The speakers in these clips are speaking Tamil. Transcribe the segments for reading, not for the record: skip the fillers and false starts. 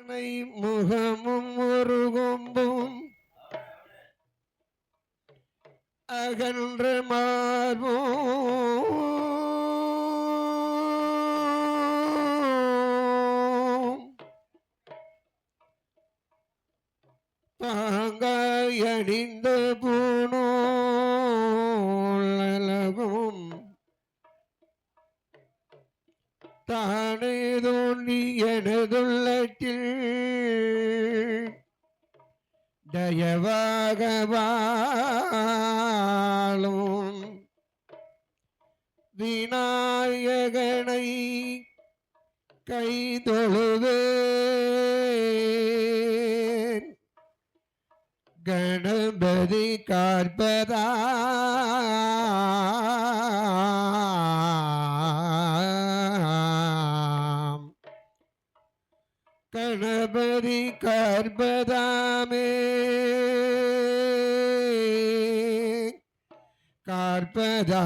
முகமும் ஒரு கொம்பும் அகன்ற மார்போம் தாங்காய் அணிந்த பூணோலகும் தானே தோன்றி எனதுள்ளத்தில் தயவாக வாழும் விநாயகனை கை தொழுவேன் கணபதி காற்பதா கணபதி காற்பதாமே காற்பதா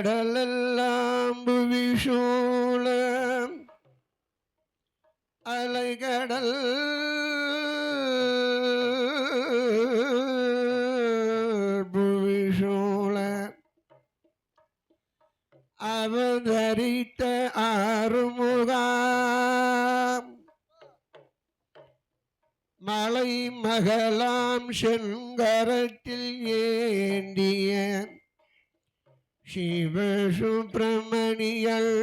அலைகடலெல்லாம் புவிசூழ அலைகடல் புவிசூழ அவதரித்த ஆறுமுகம் மலை மகளாம் செங்கரத்தில் ஏந்திய சிவ சுப்பிரமணியல்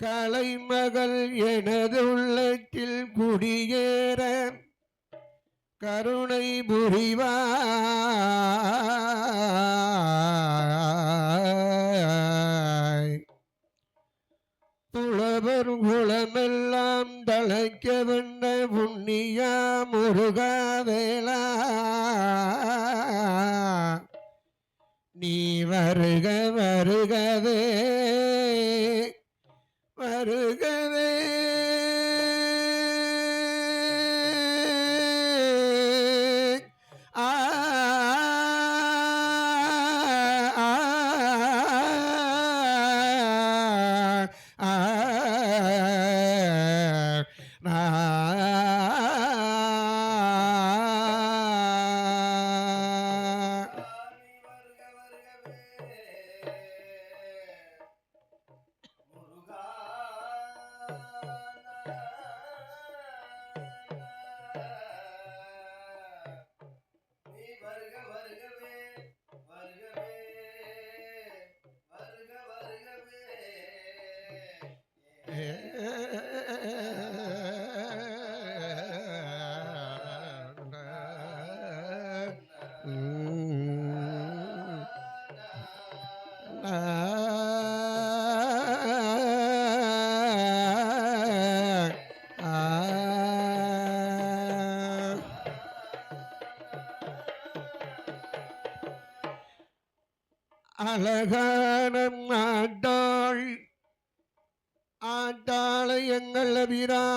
கலைமகள் எனது உள்ளத்தில் குடியேற கருணை புரிவாய் புலவர் குலமெல்லாம் தழைக்க வந்த புண்ணியா முருகாவேலா நீ வருக வருகவே வருகவே அழகான ஆட்டாள் ஆட்டாளை எங்கள் அபிராமவல்லி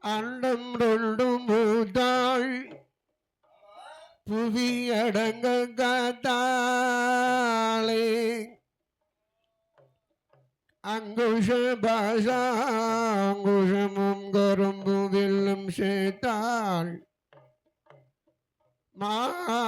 அண்டம் ரெண்டும் மூத்தாள் புவி அடங்க காத்தாளே அங்குஷ பாஷாங்குஷமும் கரும்பு வில்லும் சேர்த்தாள் மாமல்லி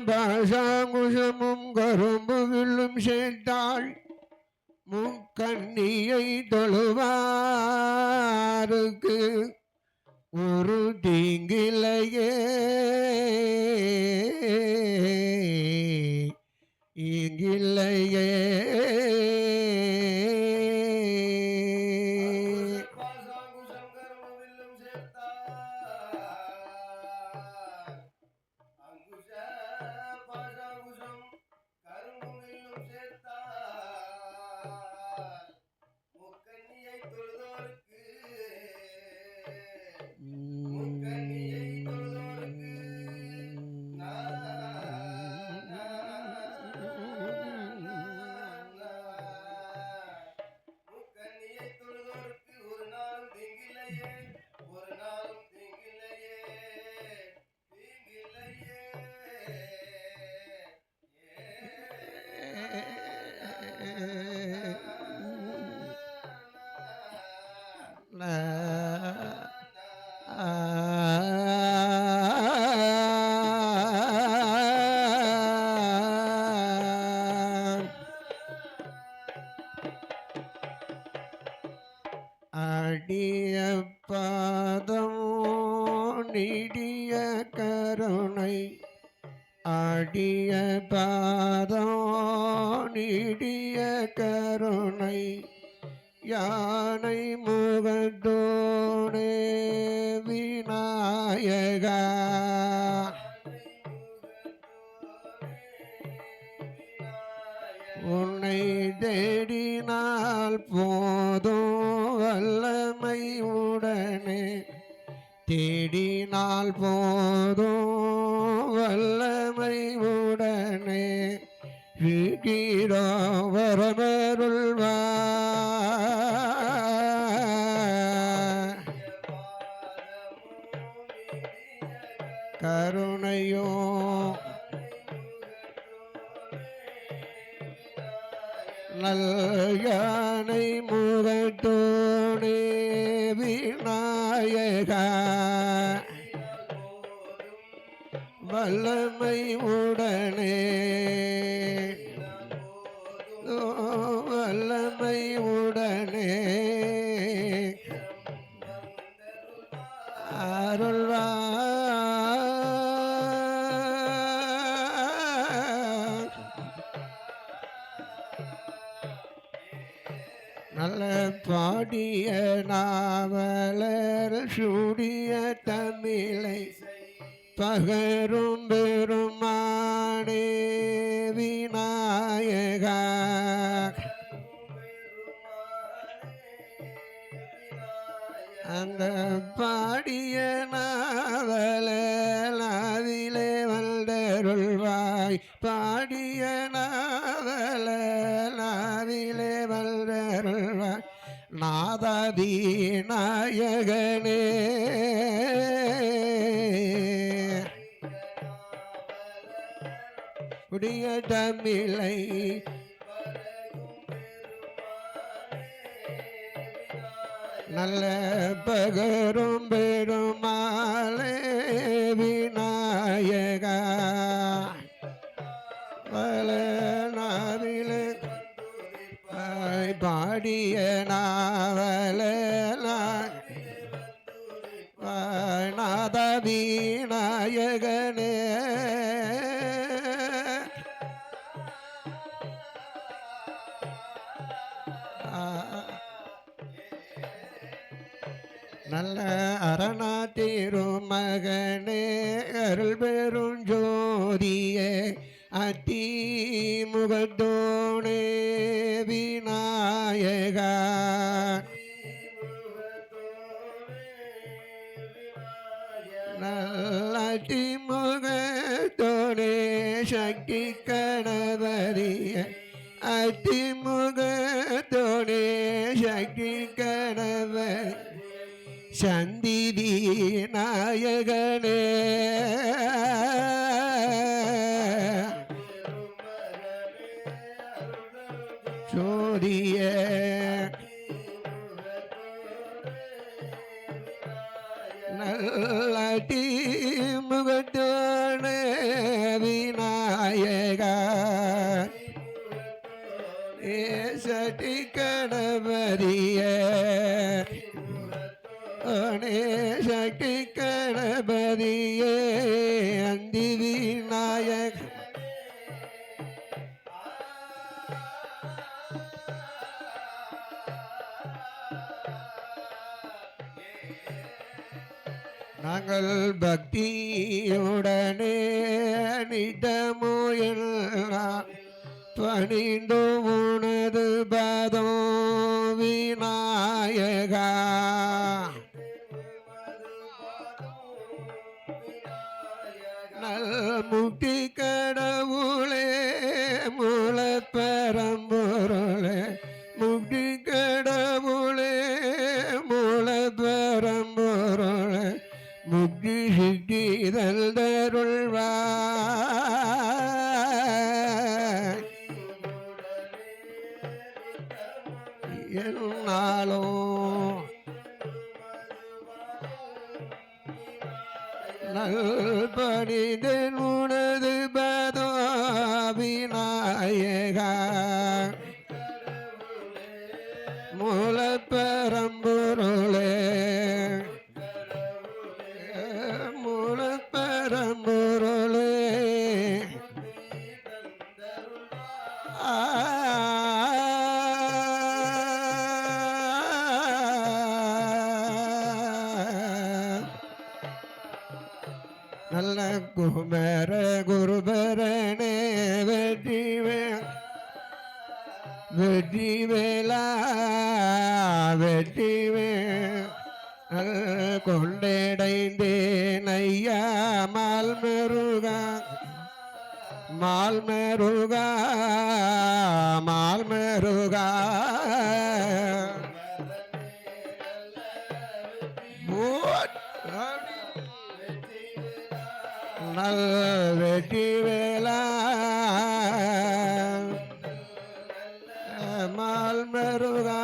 பாசாங்குஷமும் கரும்பு வில்லும் சேர்த்தாள் முக்கண்ணியை தொழுவாருக்கு ஒரு தீங்கிலையே இங்கில்லையே அடிய பாதம் நீடிய கருணை அடிய பாதம் நீடிய கருணை யானை முகத்தோனே விநாயகா உன்னை தேடினால் போதும் வல்லமை உடனே தேடினால் போதும் வல்லமை உடனே விகிரோ வரமருள்வா கருணையோ நல்யானை முகத்தோனே விநாயகா வல்லமை உடனே வல்லமை உடனே அருள்வா நல்ல பாடிய நாவலர் சூடிய தமிழை பகரும் பெருமானே விநாயகா அந்த பாடிய நாவலாவிலே வந்தருள்வாய் பாடிய நாவலாவிலே வந்தருள்வாய் நாதவி நாயகனே உடைய தமிழை நல்ல பகரும் பெருமாளே விநாயகா வலனாவிலே பாடிய நாவல விநாயகனே நல்ல அரணா திருமகனே அருள் பெரும் ஜோதியே அத்தி முகத்தோனே விநாயகா நல்லி முகத்தோனே சக்தி கணவரிய அத்திமுகத்தோனே சக்தி கணவர் சந்தி விநாயகனே சோதிய நல்லடி முகத்தோனே விநாயகா கணபதியே சக்தி கணபதியே அந்தி விநாயக நாங்கள் பக்தியுடனே நிதமுயலாம் பணிந்து உனது பதம் விநாயகா நல் முக்தி கடவுளே மூலப்பரம்பொருளே முக்தி கடவுளே மூலப்பரம்பொருளே முக்தி சித்தி தருள்வாய் என்னாலும் நல்பணிதன் உனது பதோ விநாயகா மூலப்பரம்பொருளே மூலப்பரம்பொருளே நல்ல குமர குருபரணே வெற்றிவேலா கொண்டடைந்தேன் ஐயா மால்மருகா நல் வெற்றிவேலா மால்மருகா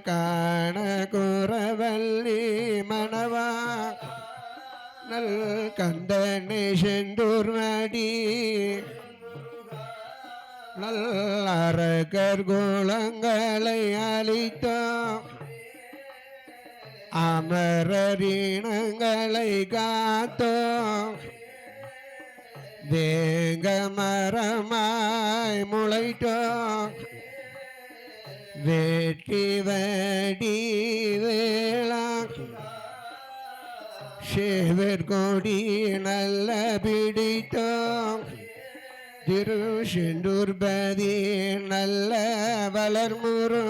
காண குரவல்லி மணவா நல் கந்தனை செந்தூர்மடி நல் அரக்கர் குலங்களை அளித்தோம் அமரரினங்களை காத்தோம் வேங்க மரமாய் முளைத்தோம் வேட்டி வடி வேளா சேவர் கொடி நல்ல பிடித்தோம் திரு செந்தூர்பதி நல்ல வளர்முரு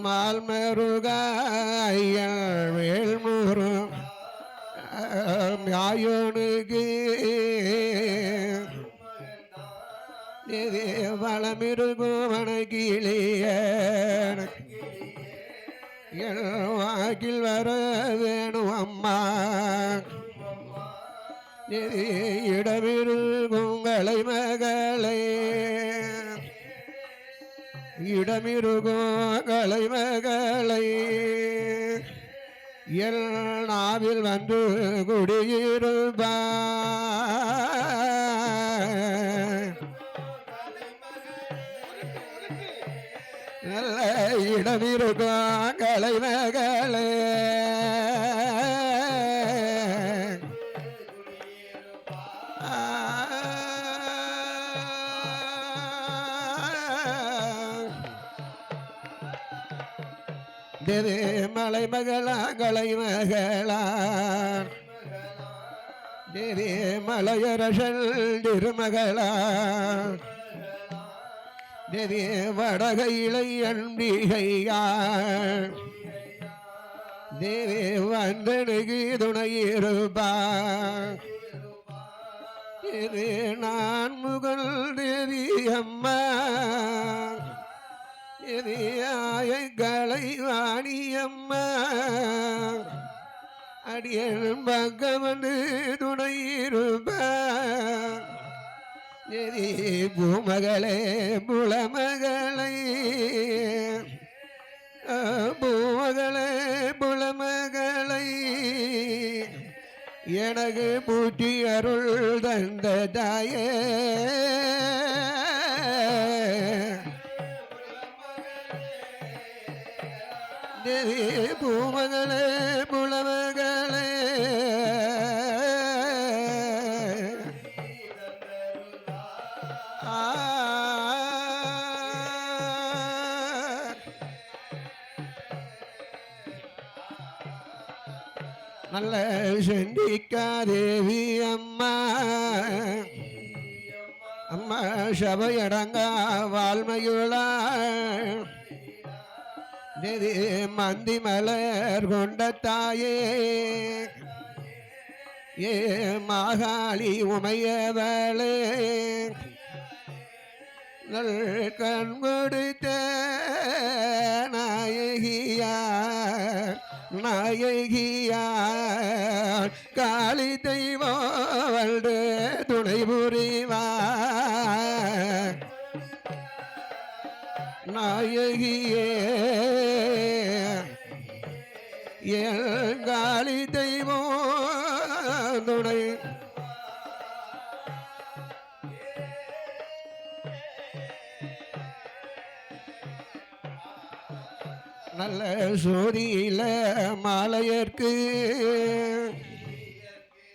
மால்மருகாயல் வேல்முரு யாயோனுக்கு வளமிருகும் வணக்கிலேய வாக்கில் வர வேணும் அம்மா இடமிருகுங்களை மகளை இடமிருகுங்களை மகளை எல் நாவில் வந்து குடியிருப்பா நல்ல இடமிருக்கும் கலைமகளே தேவி மலை மகளா கலைமகளா தேவி மலையரசல் திருமகளா தேவி வடகையிலை அன்பிகையாள் தேவி வந்தனுக்கு துணையிருப்பாள் தேவி நான் முகல் தேவி அம்மா தேவி ஆயங்களை வாணி அம்மா அடியன் பக்கம் வந்து துணையிருப்பாள் பூமகளே புலமகளை பூமகளே புலமகளை எனக்கு பூட்டி அருள் தந்த தாயே தேவி பூமகளே புலமகளே நல்ல செண்டிக்காதேவி அம்மா அம்மா சபையடங்கா வால்மையுளா தேவி மந்தி மலர் கொண்ட தாயே ஏ மாகாளி உமையவளே நல் கண் கொடுத்த நாயகியார் நாயகியார் காளி தெய்வம் துணை புரிவார் நாயகியே என் காளி தெய்வம் துணை நல்ல சோதியில மாலையற்கு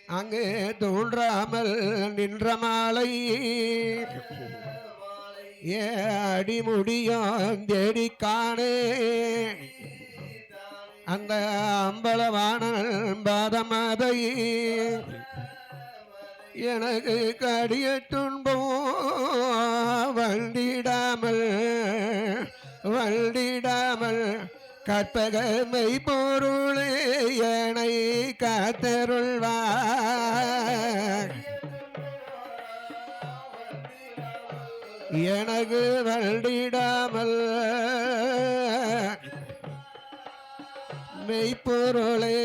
அங்கே தோன்றாமல் நின்ற மாலை ஏ அடிமுடியும் தேடி காணே அந்த அம்பலவாணன் பாதமதை எனக்கு கடிய துன்பம் வந்திடாமல் வந்திடாமல் கற்பகமை பொருளே எனை காத்தருள்வார் எனக்கு வந்திடாமல் மெய்ப்பொருளே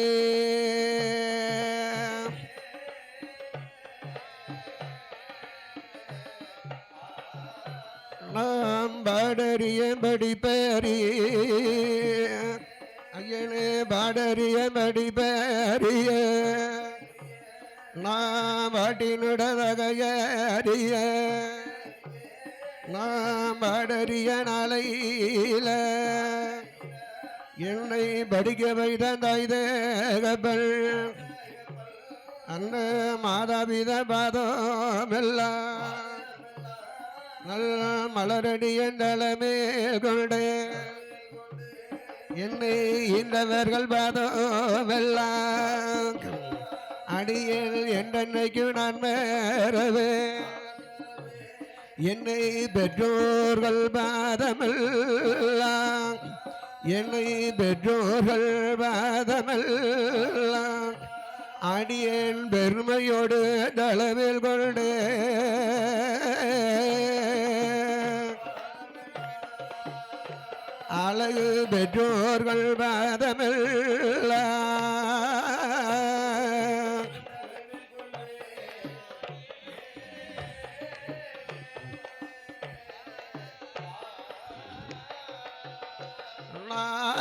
நாம் பாடறிய படிப்பறிய ஐயனே பாடறிய படிப்பறிய நாம் பாட்டினுடவகையறிய நாம் பாடறிய நாளையில என்னை படிக்க வைத்த தாய் தேகபல் அந்த மாதாபித பாதமெல்லாம் நல்ல மலரடிய நிலமே கொண்டே என்னை இந்தவர்கள் பாதமெல்லாம் அடியில் என்றைக்கு நான் மேறவே என்னை பெற்றோர்கள் பாதமெல்லாம் என்னை பெற்றோர்கள் பாதமெல்லாம் அடியேன் பெருமையோடு தளவில் கொண்டே அழகு பெற்றோர்கள் பாதமெல்லாம்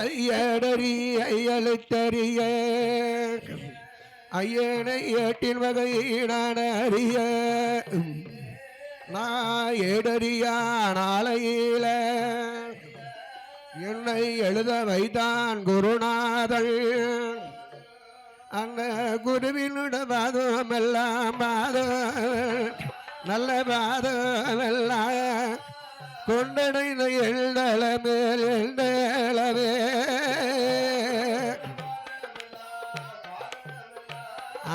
ஐயடறிய ஐயழுத்தறிய ஐயனை ஏட்டின் வகை நான் அறிய நான் ஏடறிய நாளையில என்னை எழுத வைத்தான் குருநாதன் அந்த குருவினுட பாதமெல்லாம் பாதம் நல்ல பாதமெல்லாம் கொண்டடைந்த எழுதள மேல் எழுதளவே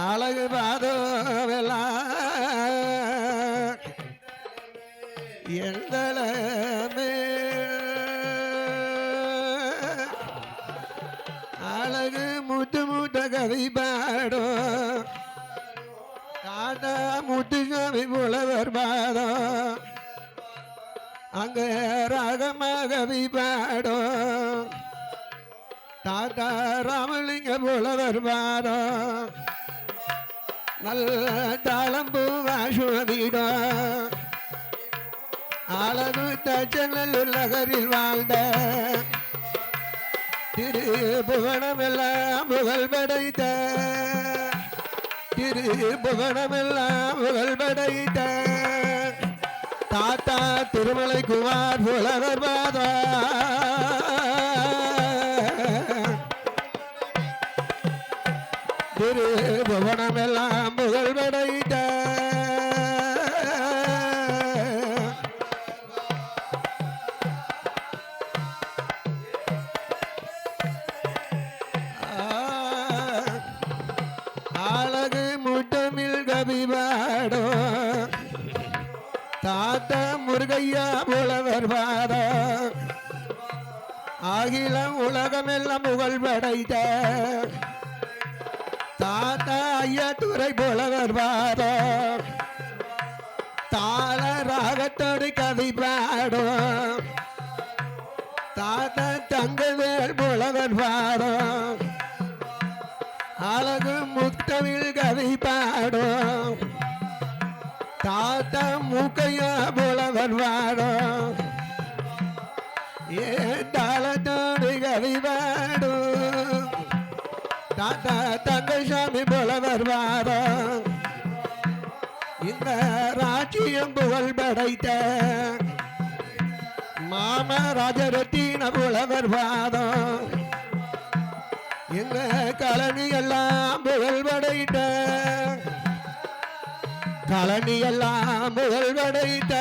அழகு பாதமெல்லாம் எழுதளமே அழகு முத்து முத்த கவி பாடும் காட்டா முத்துசாமி புலவர் பாதம் அங்க ராகமாக பாடும் தாத்தா ராமலிங்க புலவர் பாடம் நல்ல தாளம்பூ வாசுவதிடம் அழகு தச்சநல்லூர் நகரில் வாழ்ந்த திருபுவனமெல்லாம் புகழ் படைத்த திருபுவனமெல்லாம் புகழ் படைத்த தாத்தா திருமலை குமார் புலவர் பாதா திருபுவனமெல்லாம் புகழ் படைத்த அழகு முட்டமில் கவிபாடோ தாத்தா முருகையா புலவர் பாதா அகிலம் உலகமெல்லாம் புகழ் படைத்த தாத்தா ஐயா துறை புலவர் பாதா தாள ராகத்தோடு கவி பாடும் தாத்தா தங்கவேல் புலவர் பாதா அழகு முத்தமிழ் கவி பாடும் தாத்தா மூக்கையா புலவர் பாடும் ஏ தாளத்தோடு கவி பாடும் தாத்தா தங்கசாமி புலவர் பாடும் இந்த ராஜ்யம் புகழ் படைத்த மாமா ராஜரத்தின புலவர் பாதம் எங்க கலனி எல்லாம் புகழ் படைத்த கலனி எல்லாம் புகழ் படைத்த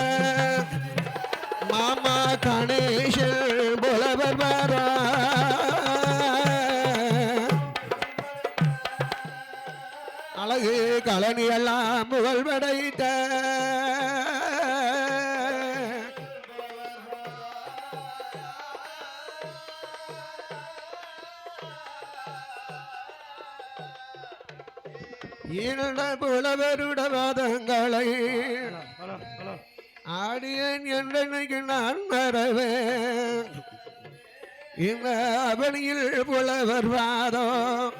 மாமா கணேசன் புலவர் பாதம் அழகு கலனி எல்லாம் புகழ் படைத்த ஈழ புலவருட வாதங்களை ஆடியன் என்றைக்கு நான் மறவேன் இந்த அவனியில் புலவர் வாதம்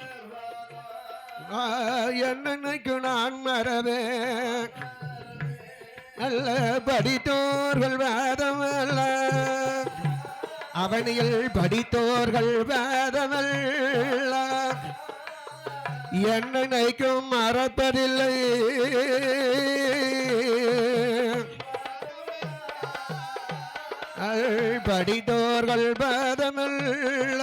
என்னைக்கு நான் மறவேன் நல்ல படித்தோர்கள் வாதமல்ல அவனியில் படித்தோர்கள் வாதமல்ல என்னைக்கும் மறப்பதில்லை படித்தோர்கள் வாதமல்ல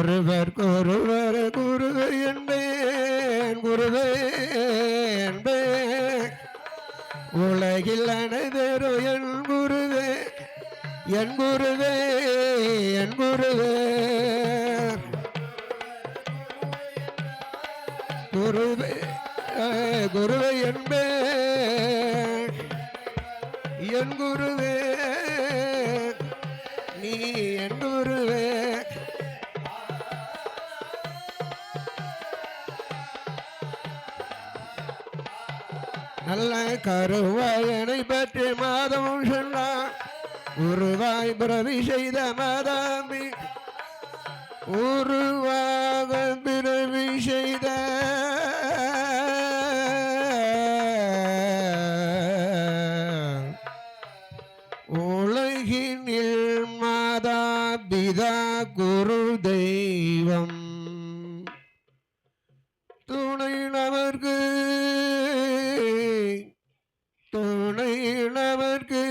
ஒருவருக்கொருவர் குருவே என்பேன் குருவே என்பேன் உலகில் அனைவரும் என் குருவே என் குருவே என் குருவே குருவே குருவே என்பேன் என் குருவே நீ என் குருவே நல்ல கருவாயனை பற்றி மாதமும் சொன்னான் உருவாய் பிறவி செய்த மாதாம்பி உருவாக பிறவி செய்த உலகினில் மாதா பிதா குரு தெய்வம் துணை நமர்க்கு துணை நமர்க்கு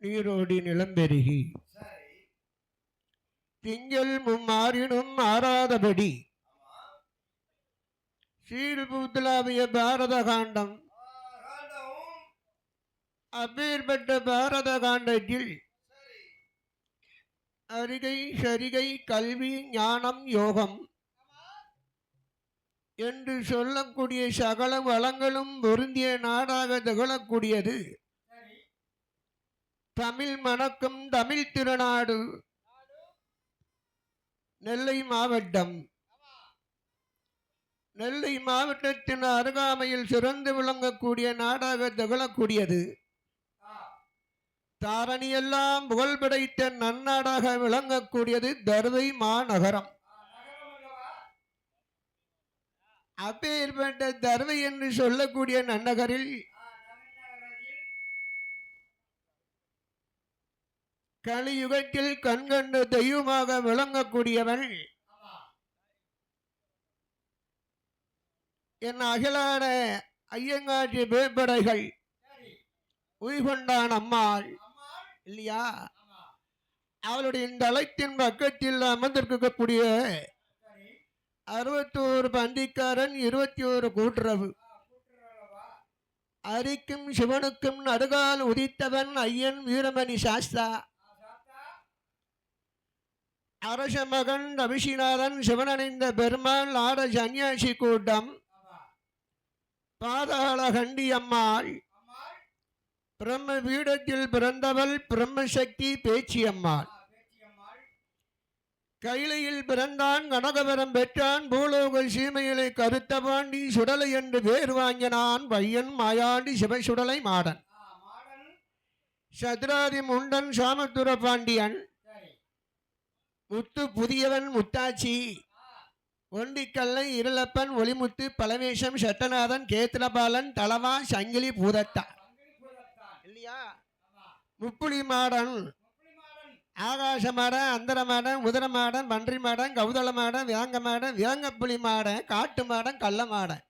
நீரோடி நிலம்பெருகி திங்கள் மும்மாறினும் மாறாதபடி சீர்பூத்தலாவிய பாரத காண்டம். அப்பேற்பட்ட பாரத காண்டத்தில் அறிகை சரிகை கல்வி ஞானம் யோகம் என்று சொல்லக்கூடிய சகல வளங்களும் பொருந்திய நாடாக திகழக்கூடியது தமிழ் மணக்கும் தமிழ் திருநாடு நெல்லை மாவட்டம். நெல்லை மாவட்டத்தின் அருகாமையில் சிறந்து விளங்கக்கூடிய நாடாக திகழக்கூடியது தாரணியெல்லாம் புகழ் படைத்த நன்னாடாக விளங்கக்கூடியது தருவை மாநகரம். அப்பேற்பட்ட தருவை என்று சொல்லக்கூடிய நன்னகரில் கலியுகத்தில் கண்கண்ட தெய்வமாக விளங்கக்கூடியவன் என் அகிலான ஐயங்காட்சி பேப்படைகள் உய்கொண்டான் அம்மாள் இல்லையா? அவளுடைய இந்த அழைத்தின் பக்கத்தில் அமர்ந்திருக்கக்கூடிய 61 பந்திக்காரன் 21 கூட்டுறவு அரிக்கும் சிவனுக்கும் நடுகால் உதித்தவன் ஐயன் வீரமணி சாஸ்தா. அரச மகன் ரவிசிநாதன் சிவனணிந்த பெருமாள் ஆட சன்னியாசி கூட்டம் பாதாள கண்டி அம்மாள். பிரம்ம பீடத்தில் பிறந்தவள் பிரம்மசக்தி பேச்சி அம்மாள். கைலையில் பிறந்தான் கனகவரம் பெற்றான் பூலோக சீமையிலே கருத்த பாண்டி சுடலை என்று பேர் வாங்கினான் பையன் மாயாண்டி சிவசுடலை மாடன். சத்ராதி முண்டன் சாமத்துர பாண்டியன் முத்து புதியவன் முத்தாச்சி ஒண்டிக்கல்லை இருளப்பன் ஒளிமுத்து பலவேஷம் சட்டநாதன் கேத்திரபாலன் தலவா சங்கிலி பூதத்தா இல்லையா? முப்புளி மாடன் ஆகாச மாடன் அந்தர மாடன் உதர மாடன் பன்றி மாடன் கௌதள மாடன் வேங்க மாடன் வேங்கப்புலி மாடன் காட்டு மாடன் கள்ள மாடன்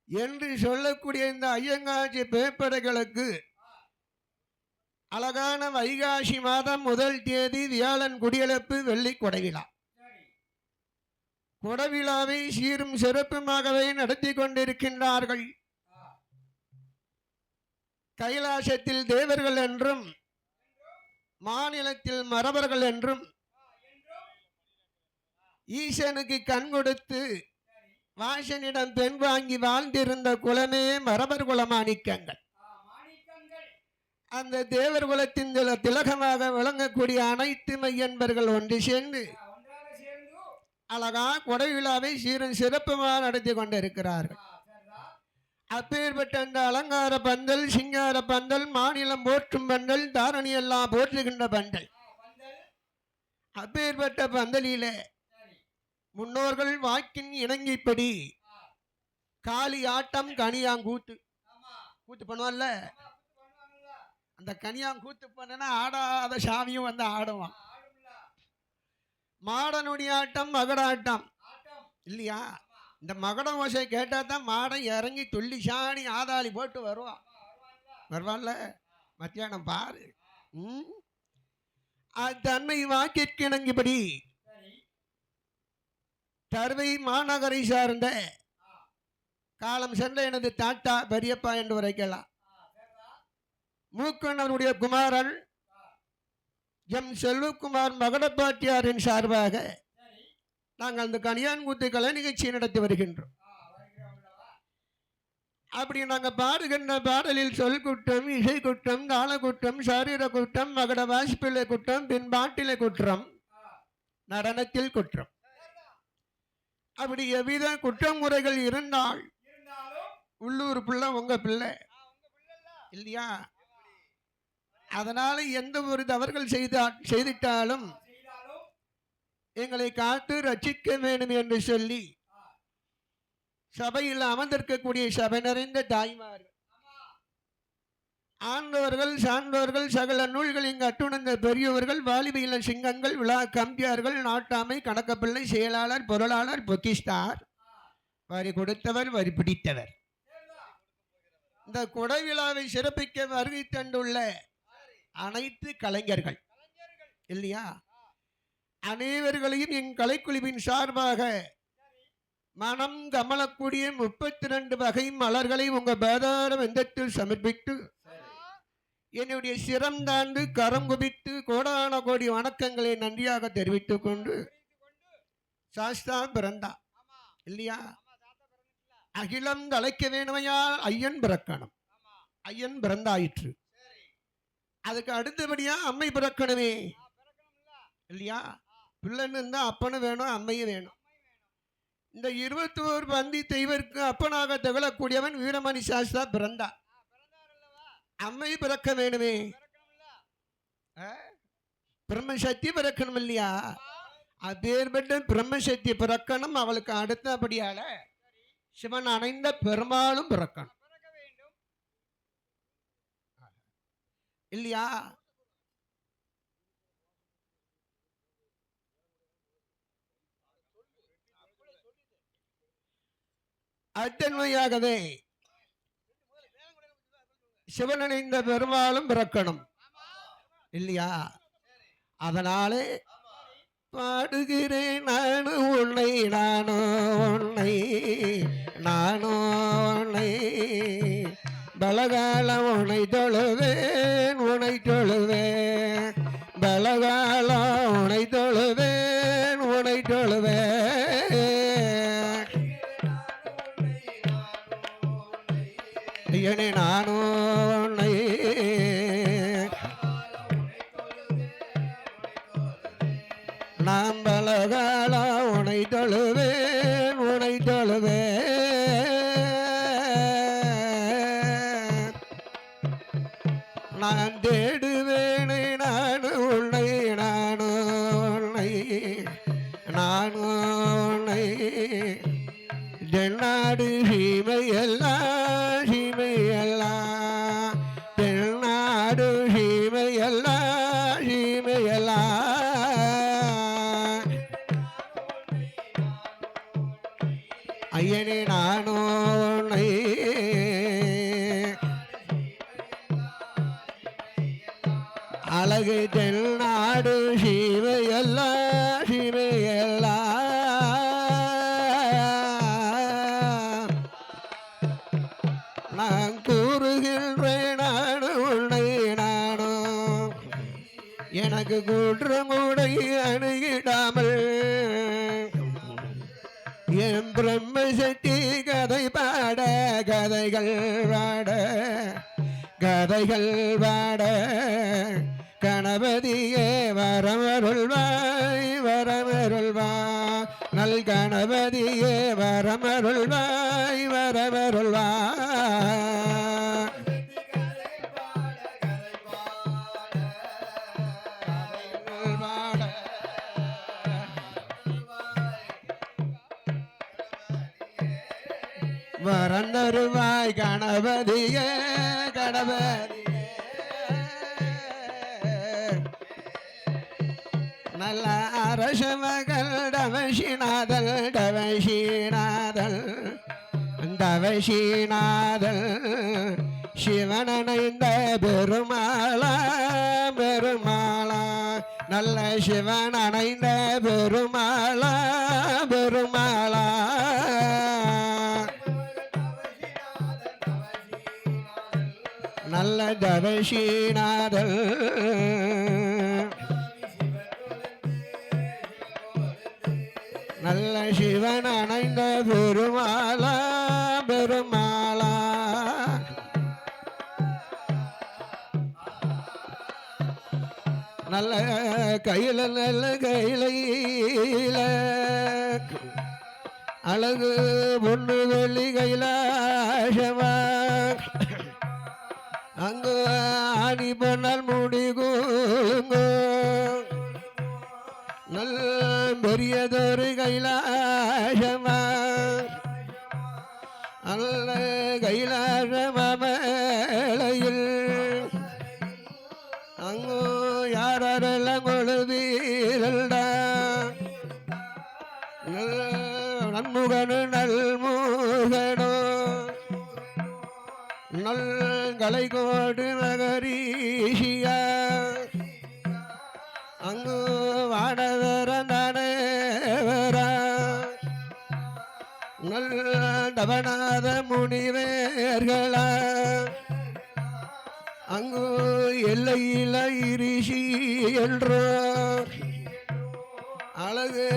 என்று சொல்லக்கூடிய இந்த ஐயங்காட்சி பேப்படைகளுக்கு அழகான வைகாசி மாதம் 1 தேதி வியாழன் குடியெழுப்பு வெள்ளி கொடைவிழா. கொடைவிழாவை சீரும் சிறப்புமாகவே நடத்தி கொண்டிருக்கின்றார்கள். கைலாசத்தில் தேவர்கள் என்றும் மாநிலத்தில் மரபர்கள் என்றும் ஈசனுக்கு கண் கொடுத்து வாசனிடம் பெண் வாங்கி வாழ்ந்திருந்த குலமே மரபர் குலமாணிக்கங்கள். அந்த தேவர் குலத்தின் திலகமாக விளங்கக்கூடிய அனைத்து மையன்பர்கள் ஒன்று சேர்ந்து அழகா கொடை விழாவை சீரும் சிறப்புமாக நடத்தி கொண்டிருக்கிறார்கள். அப்பேற்பட்ட அந்த அலங்கார பந்தல் சிங்கார பந்தல் மாநிலம் போற்றும் பந்தல் தாரணி எல்லாம் போற்றுகின்ற பந்தல். அப்பேற்பட்ட பந்தலிலே முன்னோர்கள் வாக்கின் இணங்கிப்படி காளி ஆட்டம் கனியாங்கூத்து கூத்து பண்ணுவான்ல, அந்த கனியாங்கூத்து பண்ணனா ஆடாத சாமியும் வந்து ஆடுவான். மாடனுடைய ஆட்டம் மகடாட்டம் இல்லையா? இந்த மகட ஓசை கேட்டால் தான் மாடன் இறங்கி துள்ளி சாணி ஆதாளி போட்டு வருவான். வருவான்ல மத்தியானம் பாரு. தன்மை வாக்கிற்கு இணங்கிபடி தருவை மாநகரை சார்ந்த காலம் சென்ற எனது தாத்தா பெரியப்பா என்று உரைக்கலாம் மூக்கண்ணனுடைய குமாரன் எம் செல்வகுமார் மகடப்பாட்டியாரின் சார்பாக நாங்கள் அந்த கனியான்கூத்து கலை நிகழ்ச்சியை நடத்தி வருகின்றோம். அப்படி நாங்கள் பாடுகின்ற பாடலில் சொல் குற்றம், இசை குற்றம், தாள குற்றம், சாரீர குற்றம், மகட வாசிப்பிலை குற்றம், பின் பாட்டிலை குற்றம், நடனத்தில் குற்றம், அப்படி எவ்வித குற்றம் முறைகள் இருந்தால் உள்ளூர் பிள்ளை உங்க பிள்ளை இல்லையா? அதனால எந்த ஒரு தவறுகள் செய்திட்டாலும் எங்களை காத்து ரட்சிக்க வேண்டும் என்று சொல்லி சபையில் அமர்ந்திருக்கக்கூடிய சபை நிறைந்த தாய்மார்கள், ஆண்டவர்கள், சான்றோர்கள், சகல நூல்கள் இங்கு அட்டுணர்ந்த பெரியவர்கள், வாலிப சிங்கங்கள், விழா கம்பியார்கள், நாட்டாமை, கணக்கப்பிள்ளை, செயலாளர், பொருளாளர், பொக்கிஸ்டார், வரி கொடுத்தவர், வரி பிடித்தவர், இந்த கொடை விழாவை சிறப்பிக்க வருகை தந்துள்ள அனைத்து கலைஞர்கள் இல்லையா, அனைவர்களையும் என் கலைக்குழுவின் சார்பாக மனம் கமலக்கூடிய 32 வகை மலர்களை உங்க பேதார வெந்தத்தில் சமர்ப்பித்து என்னுடைய சிரம் தாண்டு கரம் குவித்து கோடான கோடி வணக்கங்களை நன்றியாக தெரிவித்துக் கொண்டு சாஸ்தா பிறந்தா இல்லையா, அகிலம் தலைக்க வேணுமையால் ஐயன் பிறக்கணும், ஐயன் பிறந்தாயிற்று. அதுக்கு அடுத்தபடியா அம்மை பிறக்கணுமே இல்லையா, பிள்ளைன்னு இருந்தா அப்பனும் வேணும் அம்மையும் வேணும். இந்த 21 பந்தி தெய்வருக்கு அப்பனாக திகழக்கூடியவன் வீரமணி சாஸ்தா பிறந்தா, அம்மை பிறக்க வேணுமே, பிரம்மசக்தி பிறக்கணும் இல்லையா, அப்பேற்பட்ட பிரம்மசக்தி பிறக்கணும். அவளுக்கு அடுத்தபடியால சிவன் அணைந்த பெருமாளும் பிறக்கணும் இல்லையா. அத்தன்மையாகவே சிவனடைந்த பெருமாளும் பிறக்கணும் இல்லையா. அதனாலே பாடுகிறேன் நானு உன்னை நானோ உன்னை நானோ உன்னை பலகாலம் உன்னை தொழுவேன் உன்னை தொழுவேன் பலகாலம் உன்னை தொழுவேன் உன்னை தொழுவேன் ஐயனே நானோ உன்னை நாம் பலகாலம் உன்னை தொழுவேன் உன்னை தொழுவேன் நான் தேடுவேனே நானு உன்னை நானு உன்னை நானு உன்னை தென்னாடு சீமையெல்லாம் சீமையெல்லாம் தென்னாடு சீமையெல்லாம் சீமையெல்லாம் ஐயனே நானோ உன்னை அழகு தென்னாடு சீமையெல்லாம் சீமையெல்லாம் நான் கூறுகின்றேன் நானு உன்னை நானோ எனக்கு குற்றமுடை அணுகிடாமல் என் பிரம்மசக்தி கதை பாட கதைகள் பாட கதைகள் பாட கணபதியே வரமருள்வாய் வரமருள்வாய் நல் கணபதியே வரமருள்வாய் வரமருள்வாய் வரந்தருவாய் கணபதியே கணபதியே நல்ல அரசமகள் டவசிநாதல் டவசிநாதல் டவசிநாதல் சிவனணைந்த பெருமாளா பெருமாளா நல்ல சிவன் அணைந்த பெருமாளா பெருமாளா நல்ல தவசிநாதல் நல்ல சிவன் அணைந்த பெருமாளா பெருமாளா நல்ல கையில நல்ல கையில அழகு பொண்ணு வெள்ளி கைலாசமா அங்கு ஆடி பொன்னால் மூடி கூழுங்கோ நல் பெரியதொரு கைலாசமா நல்ல கைலாசமலையில் அங்கு யாரெல்லாம் கொழுவீரல்டா நன்முகனு நல்முகனோ நல் கலை கோடு நகரீஷியா அங்கு வாடவரே தவநாத முனிவேர்களா அங்கு எல்லையில இரிசி என்றோ அழகு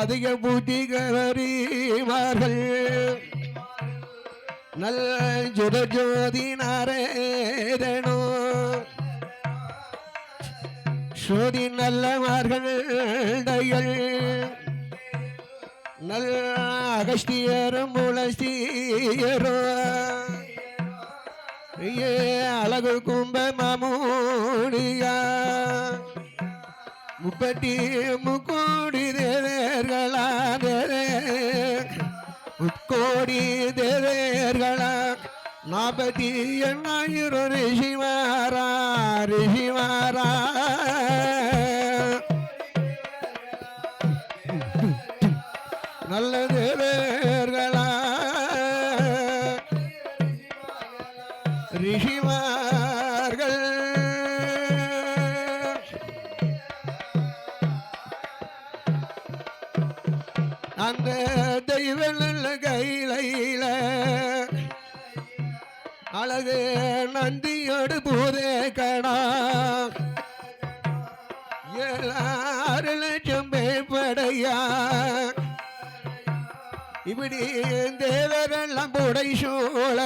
அதிக பூட்டி கவரிமார்கள் நல்ல ஜோதி நாரேதனோ சோதி நல்லமார்கள் நல்ல அகஸ்தியரும் புலஸ்தியரோ அழகு கும்ப மாமூடியா முப்பத்தி முக்கோடி தேவேர்களா முக்கோடி தேவேர்களா 48,000 ரிஷிமாரா ரிஷிமாரா நல்ல தேவேர்களா ரிஷிமார்கள் அந்த தெய்வ கையில அழகு நந்தியோடு பூதே கடா 7 லட்சம் பேப்படையா இப்படி தேவரெல்லாம் புடை சூழ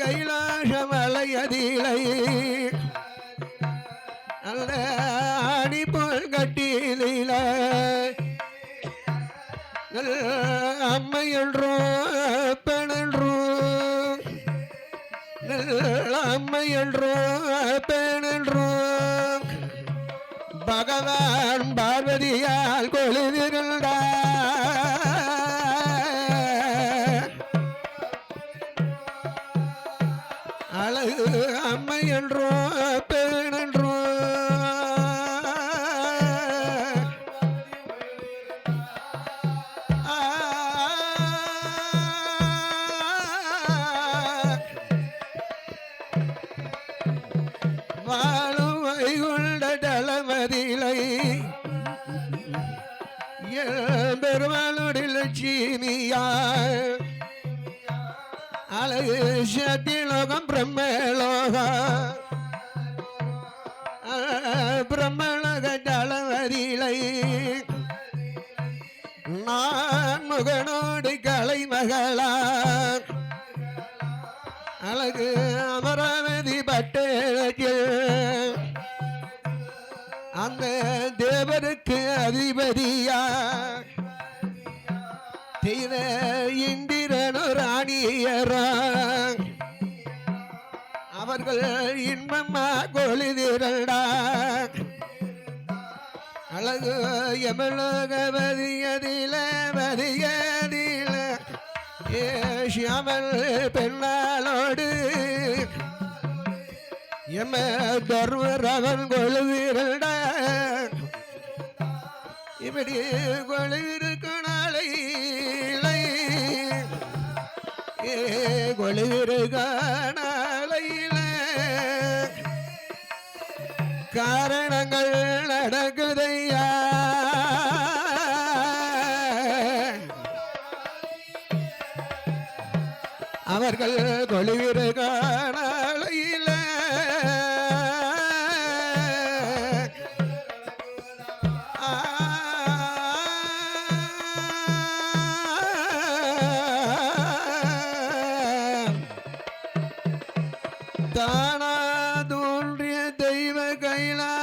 கைலாச மலையதிலை நல்ல அடிப்போல் கட்டியில அம்மை என்றோ பெண் என்றோ அம்மை என்றோ பெண் என்றோ பகவான் பார்வதியால் கொழுவிருந்தா அழகு அம்மை என்றோ பெண் என்றோ வாழும் வைகுண்ட தளமதிலை பெருமாளுடைய லட்சுமியா அழகு சத்தியலோகம் பிரம்மலோகம் பிரம்மலோக தளமதிலை நான் முகனோடு கலை மகளா அழகு அமராவதி பட்டேரத்தில் அந்த தேவருக்கு அதிபதியா செய்த இந்திரனு ராணியரா அவர்கள் இன்பம்மா கொழுதிரடா அழகு எமலோக வதியதில வதியதில ஏசியாமல் பெண்ணாளோடு எம தர்மரவன் கொழுவிரடா இப்படி கொழுவிருக்கு நாளை கொழுவிருக்கு நாளையில காரணங்கள் நடக்குதையா அவர்கள் கொழுவிருக்கு நாளையில தானா தோன்றிய தெய்வ கைலாசமலை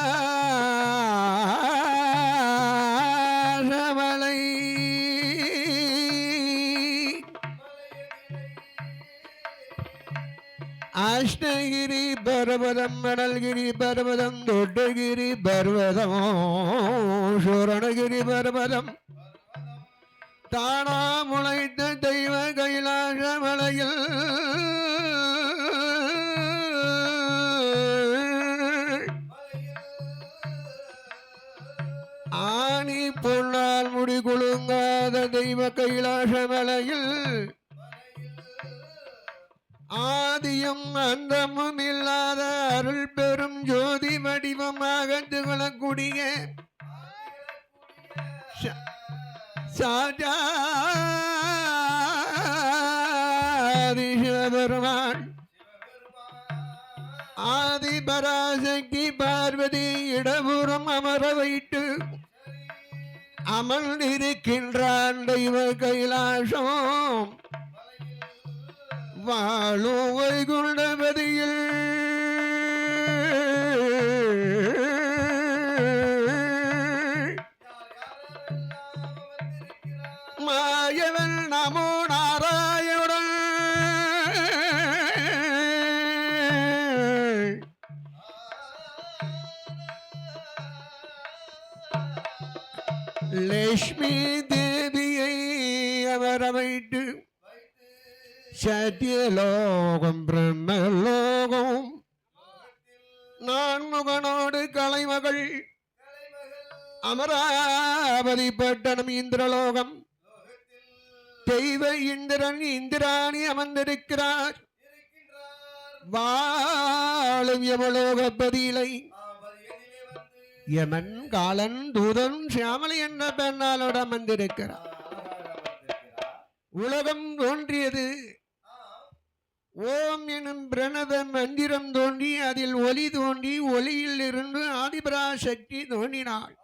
அஷ்டகிரி பர்வதம் மணல்கிரி பர்வதம் தொட்டகிரி பர்வதம் சோரணகிரி பர்வதம் தானா முளைத்த தெய்வ கைலாசமலையில் ஆணி பொன்னால் முடி குலுங்காத தெய்வ கைலாசமலையில் ஆதியும் அந்தமும் இல்லாத அருள் பெரும் ஜோதி வடிவமாக திகழக்கூடிய சாஜாதி சிவபெருமான் ஆதிபராசக்தி பார்வதி இடபுறம் அமர வைத்து அமர்ந்திருக்கின்றான் தெய்வ கைலாசம் வாழும் வைகுண்டபதியில் மாயவன் நமோ நாராயணன் லட்சுமி தேவியை அமர வைத்து சத்தியலோகம் பிரம்மலோகம் நான்முகனோடு கலைமகள் அமராவதி பட்டணம் இந்திரலோகம் தெய்வ இந்திரன் இந்திராணி அமர்ந்திருக்கிறார் வாழும் யமலோகபதியிலை யமன் காலன் தூதன் சியாமலை என்ற பெண்ணாலோடு அமர்ந்திருக்கிறார் உலகம் தோன்றியது ஓம் எனும் பிரணவ மந்திரம் தோன்றி அதில் ஒளி தோன்றி ஒளியில் இருந்து ஆதிபராசக்தி தோன்றினாள்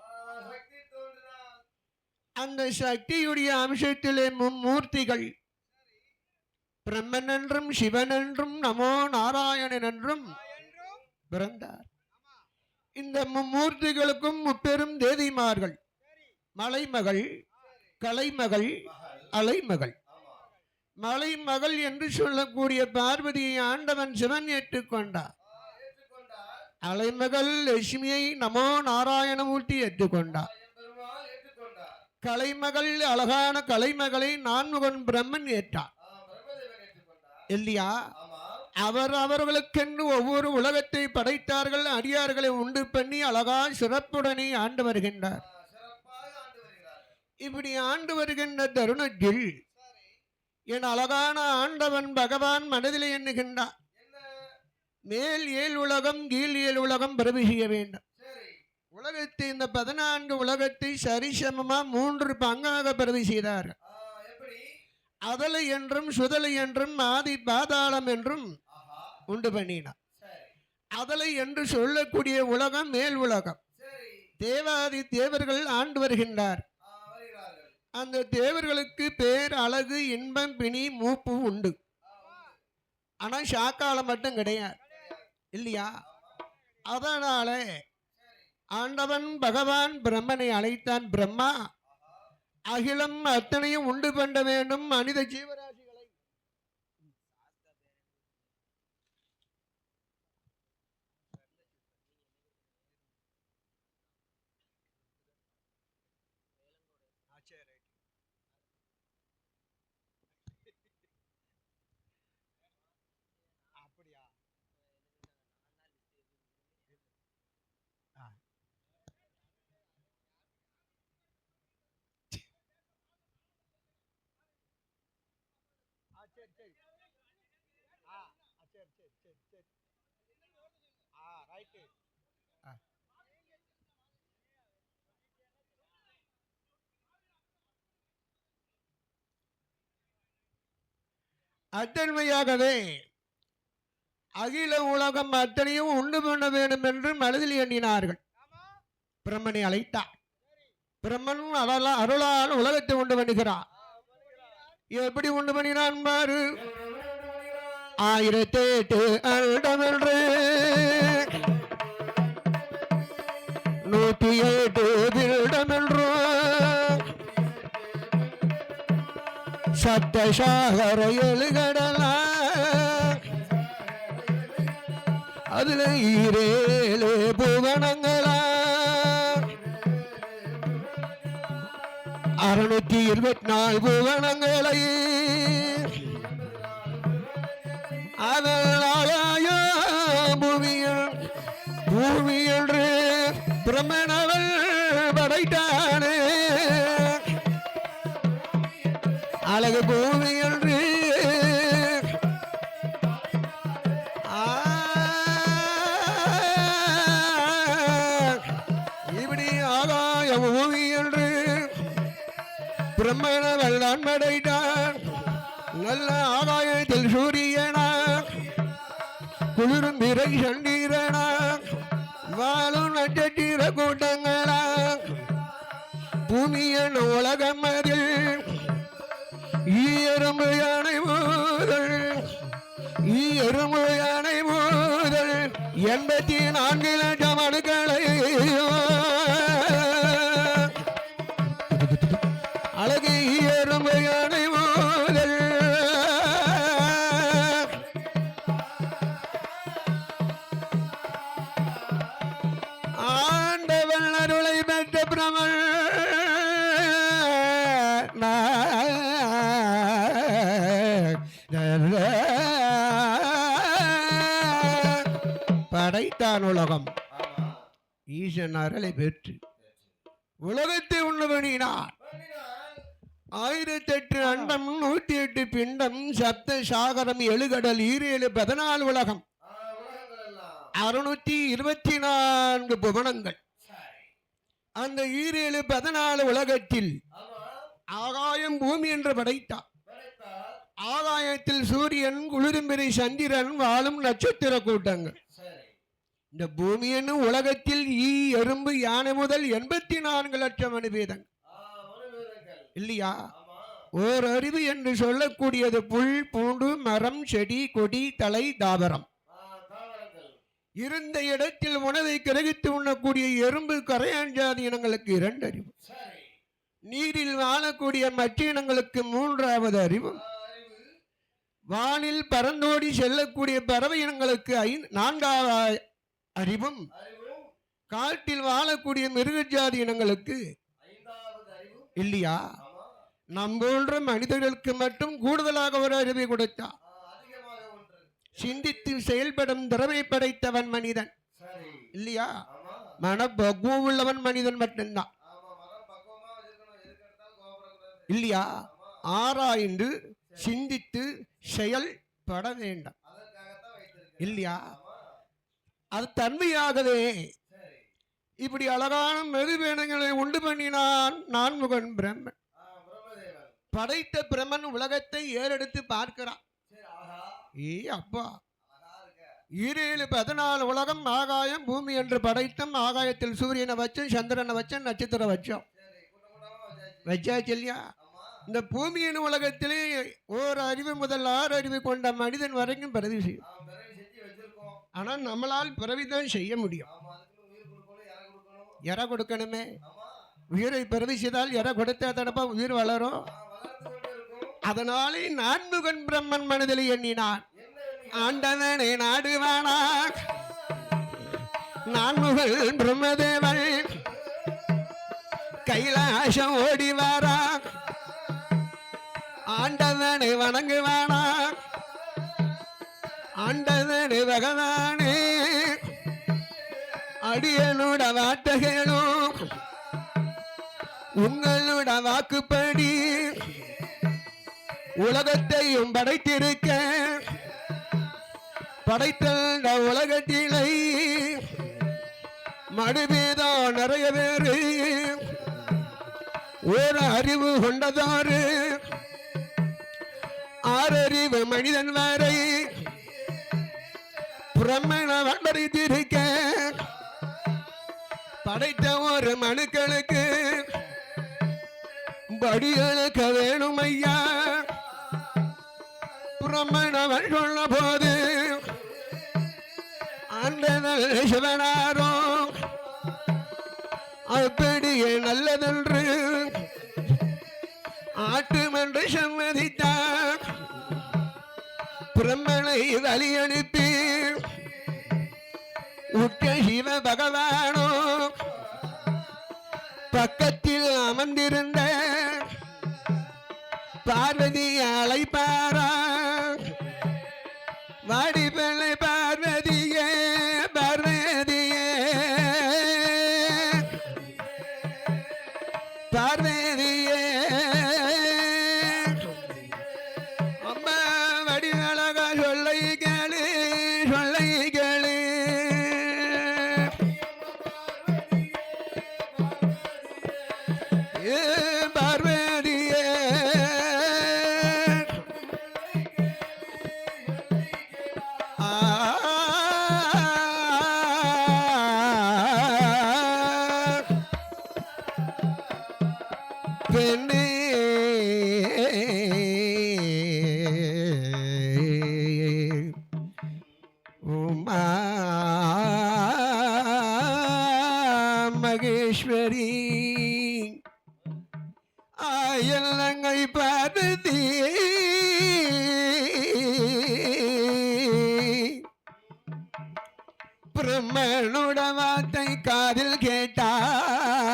அந்த சக்தியுடைய அம்சத்திலே மும்மூர்த்திகள் பிரம்மன் என்றும் சிவன் என்றும் நமோ நாராயணன் என்றும் பிறந்தார் இந்த மும்மூர்த்திகளுக்கும் முப்பெரும் தேவிமார்கள் மலைமகள் கலைமகள் அலைமகள் மலைமகள் என்று சொல்லக்கூடிய பார்வதியை ஆண்டவன் சிவன் ஏற்றுக்கொண்டார் அலைமகள் லட்சுமியை நமோ நாராயணமூர்த்தி ஏற்றுக்கொண்டார் கலைமகள் அழகான கலைமகளை நான்முகன் பிரம்மன் ஏற்றார் இல்லையா அவர்களுக்கென்று ஒவ்வொரு உலகத்தை படைத்தார்கள் அடியார்களை உண்டு பண்ணி அழகா சிறப்புடனே ஆண்டு வருகின்றார் இப்படி ஆண்டு வருகின்ற தருணத்தில் என் அழகான ஆண்டவன் பகவான் மனதில் எண்ணுகின்றார் மேல் ஏழு உலகம் கீழ் ஏழு உலகம் பிரபு செய்ய வேண்டும் உலகத்தை இந்த 14 உலகத்தை சரிசமமா 3 பங்காக பிரபு செய்தார்கள் அதலை என்றும் சுதலை என்றும் ஆதி பாதாளம் என்றும் உண்டு பண்ணினார் அதலை என்று சொல்லக்கூடிய உலகம் மேல் உலகம் தேவாதி தேவர்கள் ஆண்டு வருகின்றார் அந்த தேவர்களுக்கு பேர் அழகு இன்பம் பிணி மூப்பு உண்டு ஆனா சாக்காலம் மட்டும் கிடையாது இல்லையா அதனால ஆண்டவன் பகவான் பிரம்மனை அழைத்தான் பிரம்மா அகிலம் அத்தனையும் உண்டு பண்ண வேண்டும் மனித ஜீவராசிகளை அப்படியா அத்தன்மையாகவே அகில உலகம் அத்தனையும் உண்டு பண்ண வேண்டும் என்று மனதில் எண்ணினார்கள் பிரம்மனை அழைத்தார் பிரம்மன் அருளால் உலகத்தை உண்டு பண்ணுகிறார் எப்படி உண்டு பண்ணினான் பாரு 1008 வருடமென்று 108 வருடமென்று சப்தசாகர எழுகடலா அதுல 7 புவனங்களா 624 புவனங்களை அதனாலாய பூமி என்று பிரம்மனவள் படைத்தானே அழகு பூமி என்று பிரம்மணவள் நான் படைத்தான் நல்ல ஆகாயத்தில் சூரியனா குளிரும் பிறை சண்டீரனா வாழும் நட்சத்திர கூட்டங்களா பூமியின் உலகம் அதில் ஈயரும்பு யானை மூதல் 84 லட்சம் அணுக்களை அழகு ஈயரும்பு யானை மூதல் ஆண்டவன் அருளை பெற்ற பிரமன் படைத்தான் உலகம் ஈசன் அருளை பெற்று உலகத்தை உண்டு பண்ணினார் 1008 அண்டம் 108 பிண்டம் சப்த சாகரம் 7 கடல் 14 உலகம் 624 புவனங்கள் அந்த 14 உலகத்தில் ஆகாயம் பூமி என்று படைத்தார் ஆகாயத்தில் சூரியன் குளிரும்பிறை சந்திரன் வாழும் நட்சத்திர கூட்டங்கள் இந்த பூமி என்னும் உலகத்தில் ஈ எறும்பு யானை முதல் 84 லட்சம் அணுவேதங்கள் இல்லையா ஓர் அறிவு என்று சொல்லக்கூடியது புல் பூண்டு மரம் செடி கொடி தலை தாவரம் இருந்த இடத்தில் உணவை கிரகித்து உண்ணக்கூடிய எறும்பு கரையான் ஜாதி இனங்களுக்கு 2 அறிவு நீரில் வாழக்கூடிய மற்ற இனங்களுக்கு 3வது அறிவு வானில் பறந்தோடி செல்லக்கூடிய பறவை இனங்களுக்கு 4வது அறிவும் காட்டில் வாழக்கூடிய மிருக ஜாதி இனங்களுக்கு இல்லையா நம் போன்ற மனிதர்களுக்கு மட்டும் கூடுதலாக ஒரு அறிவை கொடுத்தார் சிந்தித்து செயல்படும் திறமை படைத்தவன் மனிதன் இல்லையா மனப்பக்குவம் உள்ளவன் மனிதன் மட்டும்தான் இல்லையா ஆராய்ந்து சிந்தித்து செயல்பட வேண்டும் இல்லையா அது தன்மையாகவே இப்படி அழகான மெருவேணங்களை உண்டு பண்ணினான் நான்முகன் பிரம்மன் படைத்த பிரம்மன் உலகத்தை ஏறெடுத்து பார்க்கிறான் ஏ அப்பா 14 உலகம் ஆகாயம் பூமி என்று படைத்தும் ஆகாயத்தில் சூரியனை வச்சும் சந்திரனை வச்சும் நட்சத்திரம் வச்சோம் வச்சாச்சு இல்லையா இந்த பூமியின் உலகத்திலே ஓர் அறிவு முதல் 6 அறிவு கொண்ட மனிதன் வரைக்கும் பிறவி செய்யும் ஆனால் நம்மளால் பிறவிதான் செய்ய முடியும் எற கொடுக்கணுமே உயிரை பிறவி செய்தால் எற கொடுத்தா தடப்பா உயிர் வளரும் அதனாலே நான்முகன் பிரம்மன் மனதில் எண்ணினான் ஆண்டவனை நாடுவானா நான்முகன் பிரம்மதேவன் கைலாசம் ஓடிவாரா ஆண்டவனை வணங்குவானா ஆண்டவனை பகவானே அடியனோட வார்த்தைகளும் உங்களோட வாக்குப்படி உலகத்தையும் படைத்திருக்க படைத்த உலகத்திலே மடுபேதோ நிறைய பேரு ஒரு அறிவு கொண்டதாரு 6 அறிவு மனிதன் வரை பிரம்மண வண்டறித்திருக்க படைத்த ஒரு மனுக்களுக்கு படிகளுக்கு வேணும் ஐயா பிரம்மணவன் சொன்ன போது ஆண்டவன் சிவனாரோ அப்படியே நல்லதென்று ஆட்டுமென்று சம்மதித்தார் பிரம்மனை வழி அனுப்பி உற்ற சிவ பகவானோ பக்கத்தில் அமர்ந்திருந்த பார்வதி அழைப்பாரா வாடி பிள்ளை பார்வதியே பார்வதியே பார்வதியே அம்மா வடி அழகா சொல்லை கேளு சொல்லை கேளு பார்வதியே பெண்ணே உமா மகேஸ்வரி ஆயலங்கை பார்வதி பிரம்மனுட வார்த்தை காதில் கேட்டாயோ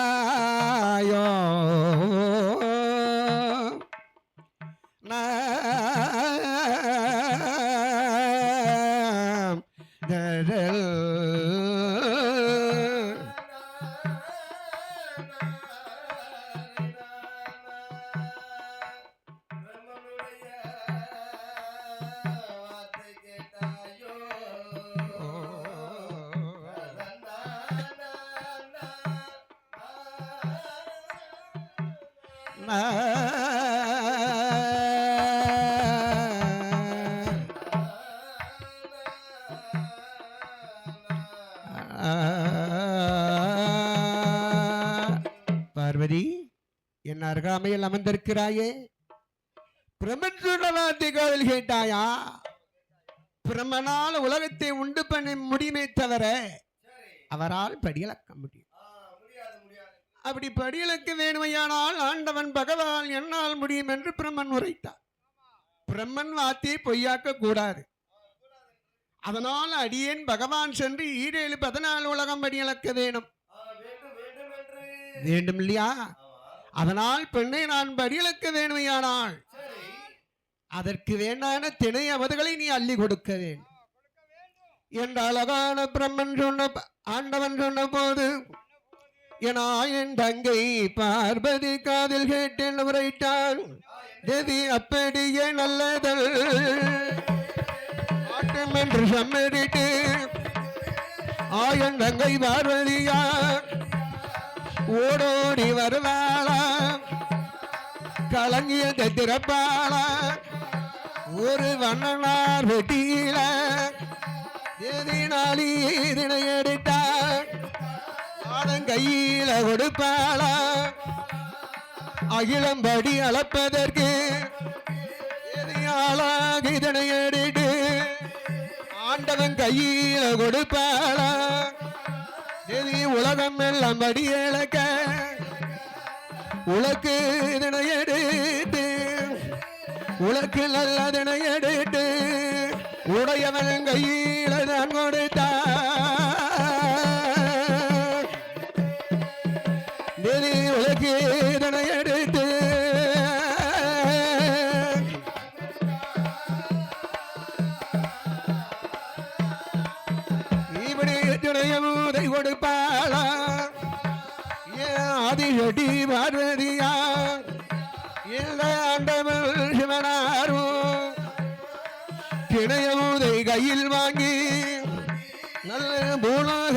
பார்வதி, என் அருகாமையில் அமர்ந்திருக்கிறாயே, பிரம்மன் சொன்ன வார்த்தை காதில் கேட்டாயா? பிரம்மனால் உலகத்தை உண்டு பண்ண முடியுமே தவிர அவரால் படியளக்க முடியும். அப்படி படியளக்க வேணுமையானால் ஆண்டவன் பகவான் என்னால் முடியும் என்று பிரம்மன் உரைத்தார். பிரம்மன் வார்த்தையை பொய்யாக்க கூடாது. அதனால் அடியேன் பகவான் சென்று 7-14 உலகம் படியளக்க வேணும் வேண்டும் இல்லையா? அதனால் பெண்ணை நான் படியளக்க வேணுமையானால் அதற்கு வேண்டான திணை அவதுகளை நீ அள்ளி கொடுக்க வேண்டும் என்ற அழகான பிரம்மன் சொன்ன ஆண்டவன் சொன்ன போது என் தங்கை பார்வதி காதில் கேட்டேன் உரைத்தான். தேவி அப்படியே நல்லதல் ஆட்டம் என்று சம்மதிட்டு ஆயன் தங்கை பார்வதியா ஓடோடி வருவாளா, களஞ்சியத்தை திறப்பாளா, ஒரு வண்ணனார் வெட்டியில எதினாலி இதனை எடுத்தார் கையில கொடுப்பாளா, அகிலம்படி அளப்பதற்கு எதியாளாக இதனை எடுத்து ஆண்டவன் கையில கொடுப்பாளா, எதி உலகம் எல்லாம் படி இழக்க உலக்கு இதனை எடுத்து உலக்கு நல்லதனை எடுத்து உடையவன் கையில தான் கொடுத்தான். உலக்கு இதனை எடுத்து இப்படி துணையமுதை கொடுப்பாளா, ஆதிசட்டி பார்வதியா இல்ல ஆண்டவன் சிவனாரும் திணையமுதை கையில் வாங்கி நல்ல பூலோக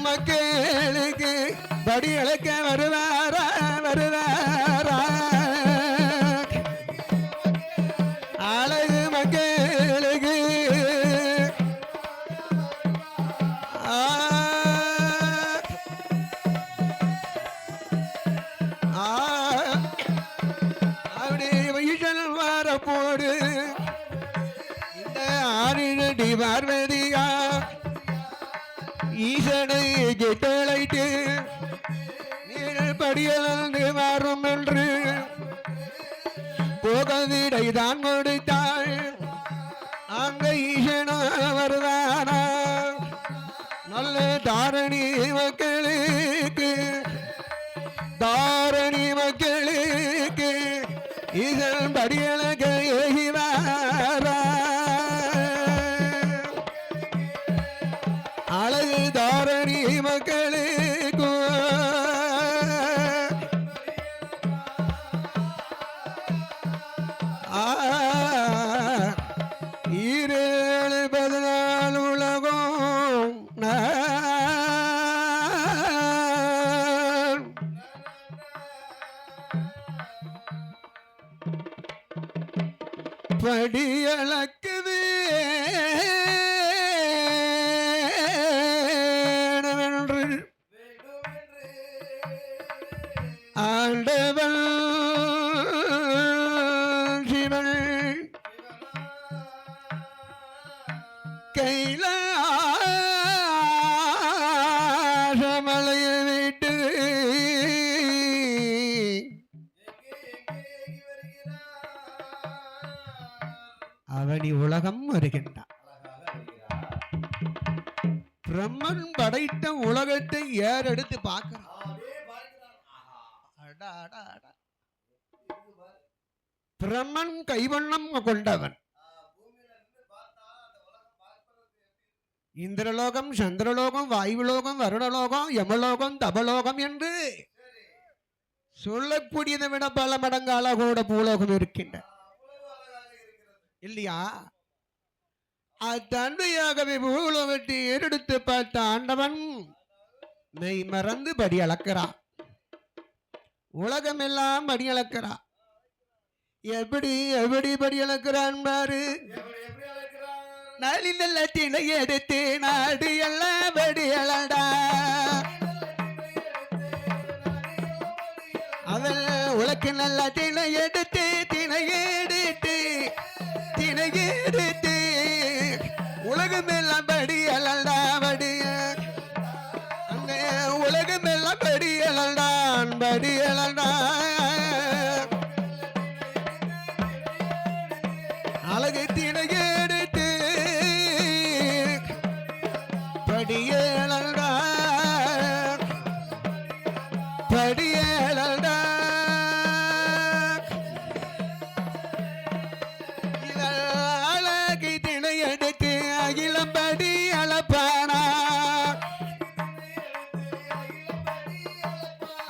மக்களுக்கு படி அழைக்க வருவாரா வருவாரா அழகு மக்களுக்கு அப்படி வைஷல் வரப்போடு இந்த ஆரிடி பார்வதியா ஈசனை கிட்டழைத்து நீர் படியலந்து மாறும் என்று போகவிடை தான் கொடுத்தாள். அங்க ஈசனா வருவானா நல்ல தாரணி மக்களுக்கு ஈசன் படியலக ஏகிவாரா அழகு தாரணி மக்களுக்கு ஈரேழு 14 உலகம் படியளக்குது கைலாசமலையை விட்டு அவனி உலகம் வருகின்றான். பிரம்மன் படைத்த உலகத்தை ஏறெடுத்து பார்க்கிறான். பிரம்மன் கைவண்ணம் கொண்டவன். இந்திரலோகம், சந்திரலோகம், வாயுலோகம், வருணலோகம், யமலோகம், தபலோகம் என்று சொல்லக்கூடியதை விட பல மடங்கு அழகோட பூலோகம் இருக்கின்ற இல்லையா? அத்தன்மையாகவே பூலோகத்தை ஏறெடுத்து பார்த்த ஆண்டவன் மெய் மறந்து படி அளக்கிறான். உலகம் எல்லாம் படி அளக்கிறான். எப்படி எப்படி படி அளக்கிறான் பாரு. நாளில் நல்ல திணை எடுத்து நாடு எல்லாம் படி அளடா. அவள் உலக்கு நல்ல திணை எடுத்து உலகமெல்லாம் படி அலண்டா படிய. அந்த உலகமெல்லாம் படி அலண்டான் படி அலண்டா. அழகு திணை எடுத்து படியலண்டா படியலண்டா. அழகு திணை எடுத்து அகிலம் படி அளப்பானா.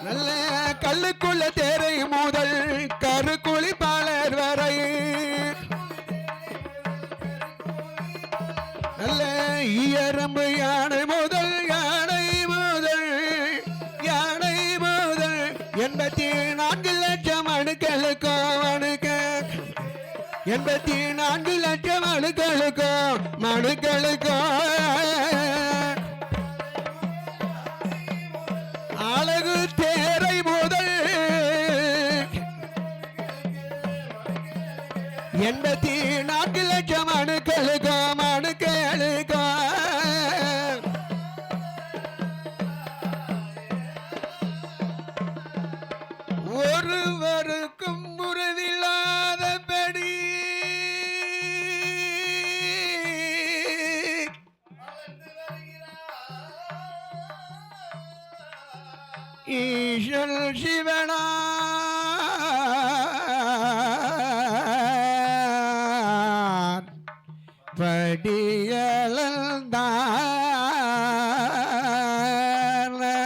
நல்ல கல்லுக்குள்ள தேரை முதல் கருக்குழி பாலர் வரை நல்ல ஈயரம்பு யானை முதல் 84 லட்சம் அணுக்களுக்கும் 84 லட்சம் அணுக்களுக்கும் அழகு தேரை முதல் 84 லட்சம் அணுக்களுக்கும் ஒருவருக்கும் முறையில்லாதபடி ஈஸ்வர சிவனா படியலந்தான்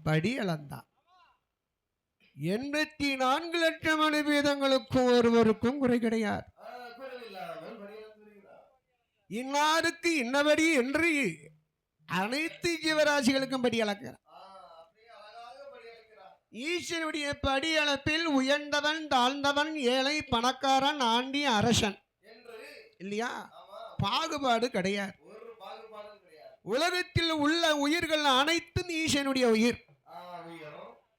படி அளந்தான். 84 லட்சம் அணுபேதங்களுக்கும் ஒருவருக்கும் குறை கிடையாது. இன்னாருக்கு இன்னபடி என்று அனைத்து ஜீவராசிகளுக்கும் படி அளக்கிறார். ஈஸ்வருடைய படி அளப்பில் உயர்ந்தவன், தாழ்ந்தவன், ஏழை, பணக்காரன், ஆண்டி, அரசன் இல்லையா? பாகுபாடு கிடையாது. உலகத்தில் உள்ள உயிர்கள் அனைத்தும் ஈசனுடைய உயிர்.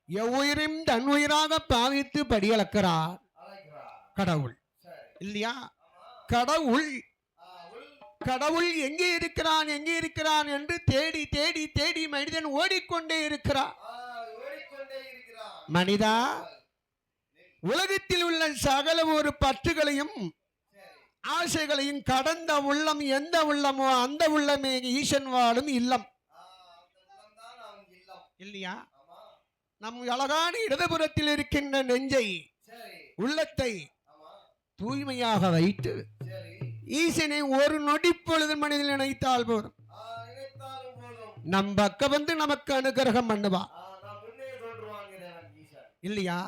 எவ்வுயிரையும் தன் உயிராக பாவித்து படியளக்கிறார் கடவுள் இல்லையா? கடவுள் எங்கே இருக்கிறான் என்று தேடி தேடி தேடி மனிதன் ஓடிக்கொண்டே இருக்கிறான். மனிதா, உலகத்தில் உள்ள சகல ஒரு பற்றுகளையும் ஆசைகளையும் கடந்த உள்ளம் எந்த உள்ளமோ அந்த உள்ளமே ஈசன் வாழும் இல்லம் இல்லையா? நம் அழகான இடதுபுறத்தில் இருக்கின்ற நெஞ்சை, உள்ளத்தை தூய்மையாக வைத்து ஈசனை ஒரு நொடி பொழுது மனிதன் நினைத்தால் போதும் நம் பக்கம் வந்து நமக்கு அனுகிரகம் பண்ணுவா இல்லையா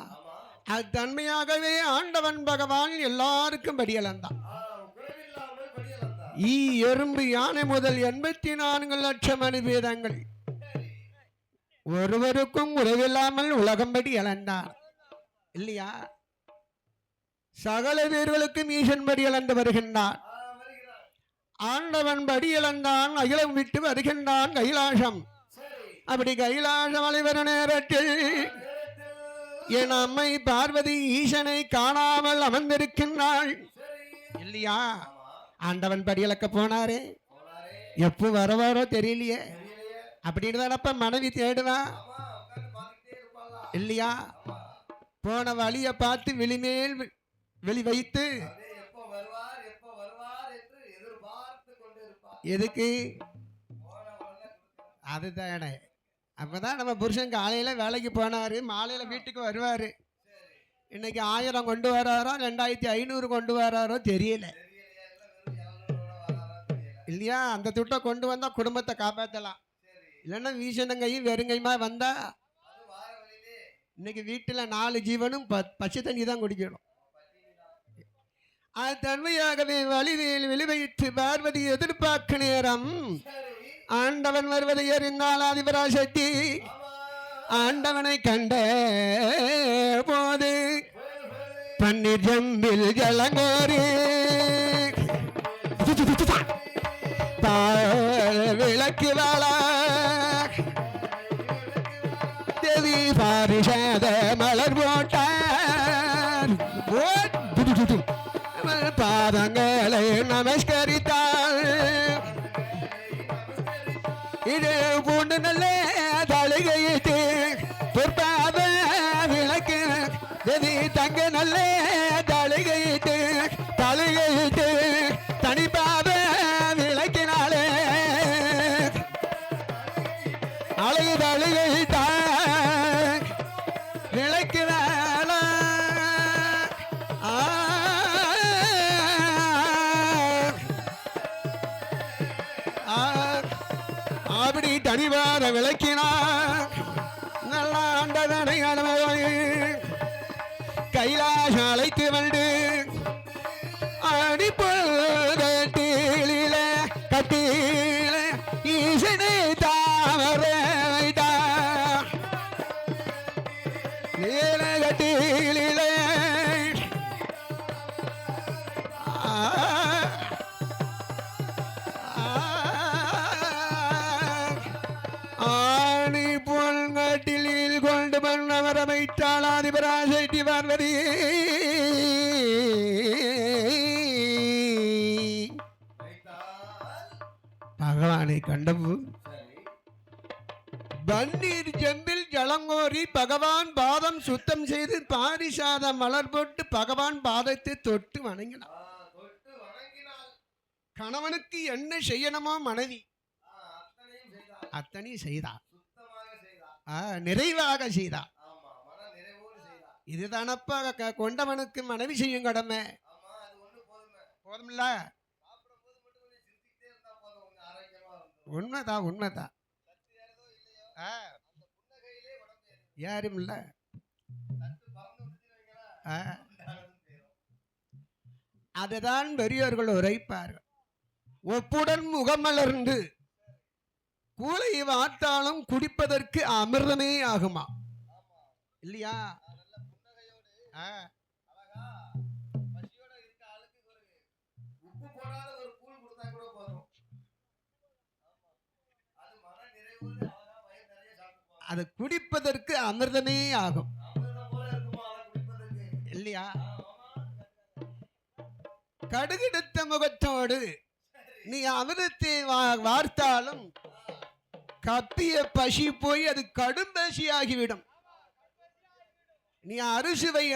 அது தன்மையாகவே ஆண்டவன் பகவான் எல்லாருக்கும் படியலந்தான் ஈ எறும்பு யானை முதல் 84 லட்சம் அனுபேதங்கள் ஒருவருக்கும் உறவில்லாமல் உலகம் படி இழந்தார் இல்லையா சகல வீர்களுக்கும் ஈசன் படி இழந்து வருகின்றான் ஆண்டவன் படி இழந்தான் அகிலம் விட்டு வருகின்றான் கைலாசம் அப்படி கைலாசம் அலைவர நேரத்தில் என் அம்மை பார்வதி ஈசனை காணாமல் அமர்ந்திருக்கின்றாள் இல்லையா ஆண்டவன் படி இழக்க போனாரே எப்போ வரவாரோ தெரியலையே அப்படின்னு தானப்ப மனைவி தேடுவா இல்லையா போன வழிய பார்த்து வெளிமேல் வெளி வைத்து எதுக்கு அதுதானே அப்பதான் நம்ம புருஷன் காலையில வேலைக்கு போனாரு மாலையில வீட்டுக்கு வருவாரு இன்னைக்கு 1000 கொண்டு வராரோ 2500 கொண்டு வராரோ தெரியல இல்லையா அந்த துட்டை கொண்டு வந்தா குடும்பத்தை காப்பாற்றலாம் இல்லைன்னா வீசனங்கையும் வெறுங்கையுமா வந்தா இன்னைக்கு வீட்டில் 4 ஜீவனும் பச்சை தண்ணி தான் குடிக்கணும் அது தன்மையாகவே வழிவேல் வெளிவைத்து பார்வதி எதிர்பார்க்க நேரம் ஆண்டவன் வருவதை அறிந்தால் ஆதிபராசக்தி ஆண்டவனை கண்ட போது பன்னீர் ஜம்பில் ஜலங்கோரி விளக்கு வாழா தேவி பாரிஷாத மலர் போட்டார் பாதங்களை நமஸ்கரித்தாள் இது பூண்டு நல்ல தழுகையிட்டு பொற்பாத விளக்கு தேவி தங்க நல்ல தழுகையிட்டு தழுகையிட்டு தனிப்பாத விளக்கினாலே அழகு தழுகையிட்டா விளக்கினால அப்படி தனிவார விளக்கினார் நல்ல ஆண்டவனை கைலாசம் அழைத்து வந்து அடிப்பீல கட்டில ஈசனை தாமரை நீல கட்டிலே ஆணி பொன்கட்டிலில் கொண்டு பண்ணவர் அமைத்தாள் ஆதிபராசக்தி பார்வதி பகவானை கண்டபு பன்னீர் செம்பில் ஜலங்கோரி பகவான் பாதம் சுத்தம் செய்து பாரிசாத மலர் போட்டு பகவான் பாதத்தை தொட்டு வணங்கினார் கணவனுக்கு என்ன செய்யணுமோ மனைவி அத்தனை செய்தார் நிறைவாக செய்தார் இதுதானப்பா கொண்டவனுக்கு மனைவி செய்யும் கடமை போதும்ல உண்மைதான் உண்மைதான் யாரும் இல்ல அதுதான் பெரியோர்கள் உரைப்பார்கள் ஒப்புடன் முகமலர்ந்து கூலை வாட்டாலும் குடிப்பதற்கு அமிர்தமே ஆகுமா இல்லையா அது குடிப்பதற்கு அமிர்தமே ஆகும் இல்லையா கடுகெடுத்த முகத்தோடு நீ அமிர்தத்தை வார்த்தாலும் கப்பிய பசி போய் அது கடும் பசியாகிவிடும். நீ அரிசுவை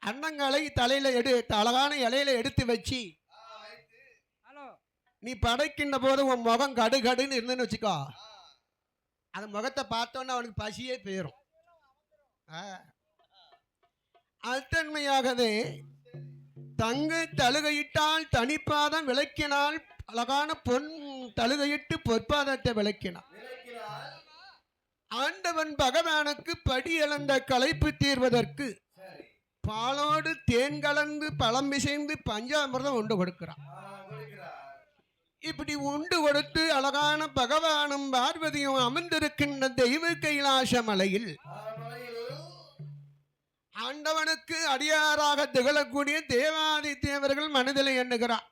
அன்னங்களை தலையில அழகான இலையில எடுத்து வச்சு நீ படைக்கின்ற போது உன் முகம் கடுகடுன்னு இருந்துன்னு வச்சுக்கோ, அந்த முகத்தை பார்த்தோன்னா அவனுக்கு பசியே போயிடும். அத்தன்மையாகவே தங்க தழுகையிட்டால் தனிப்பாதம் விளக்கினால் அழகான பொன் தழுகையிட்டு பொற்பாதத்தை விளக்கினான். ஆண்டவன் பகவானுக்கு படி இழந்த களைப்பு தீர்வதற்கு பாலோடு தேன் கலந்து பழம் பிசைந்து பஞ்சாமிர்தம் உண்டு கொடுக்கிறான். இப்படி உண்டு கொடுத்து அழகான பகவானும் பார்வதியும் அமர்ந்திருக்கின்ற தெய்வ கைலாச மலையில் ஆண்டவனுக்கு அடியாராக திகழக்கூடிய தேவாதி தேவர்கள் மனதில் எண்ணுகிறார்.